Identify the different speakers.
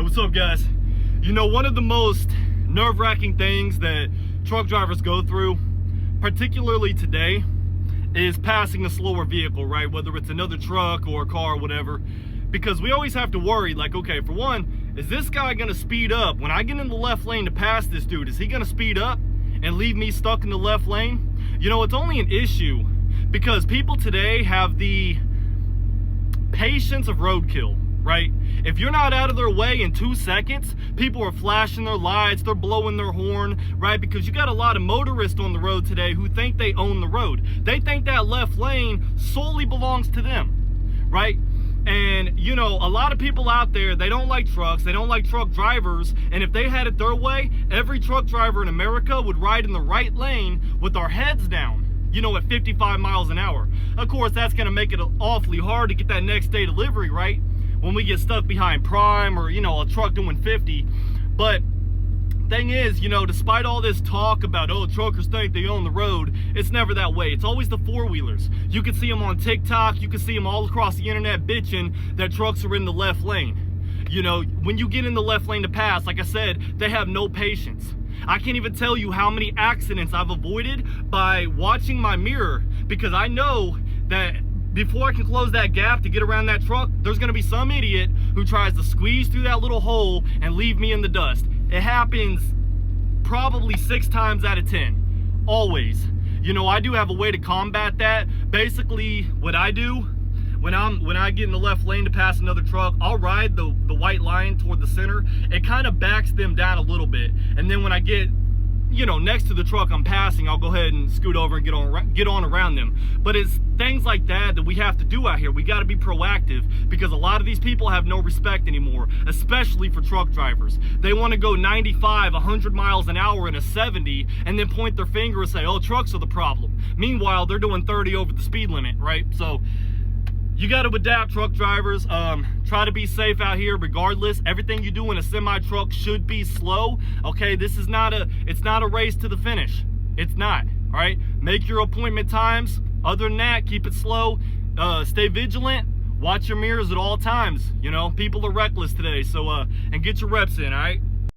Speaker 1: What's up, guys? You know, one of the most nerve-wracking things that truck drivers go through, particularly today, is passing a slower vehicle, right? Whether it's another truck or a car or whatever, because we always have to worry, like, okay, for one, is this guy gonna speed up? When I get in the left lane to pass this dude, is he gonna speed up and leave me stuck in the left lane? You know, it's only an issue because people today have the patience of roadkill, right? If you're not out of their way in 2 seconds, people are flashing their lights, they're blowing their horn, right? Because you got a lot of motorists on the road today who think they own the road. They think that left lane solely belongs to them, right? And, you know, a lot of people out there, they don't like trucks, they don't like truck drivers, and if they had it their way, every truck driver in America would ride in the right lane with our heads down, you know, at 55 miles an hour. Of course, that's gonna make it awfully hard to get that next day delivery, right? When we get stuck behind Prime or, you know, a truck doing 50. But thing is, you know, despite all this talk about, oh, truckers think they own the road, it's never that way. It's always the four-wheelers. You can see them on TikTok, you can see them all across the internet bitching that trucks are in the left lane. You know, when you get in the left lane to pass, like I said, they have no patience. I can't even tell you how many accidents I've avoided by watching my mirror, because I know that before I can close that gap to get around that truck, there's gonna be some idiot who tries to squeeze through that little hole and leave me in the dust. It happens probably 6 times out of 10, always. You know, I do have a way to combat that. Basically, what I do, when I get in the left lane to pass another truck, I'll ride the white line toward the center. It kind of backs them down a little bit. And then when I get, you know, next to the truck I'm passing, I'll go ahead and scoot over and get on around them. But it's things like that we have to do out here. We got to be proactive, because a lot of these people have no respect anymore, especially for truck drivers. They want to go 95, 100 miles an hour in a 70 and then point their finger and say, oh, trucks are the problem. Meanwhile, they're doing 30 over the speed limit, right? So you got to adapt, truck drivers. Try to be safe out here regardless. Everything you do in a semi truck should be slow. Okay, this is it's not a race to the finish. It's not, all right? Make your appointment times. Other than that, keep it slow. Stay vigilant. Watch your mirrors at all times. You know, people are reckless today. So, and get your reps in, all right?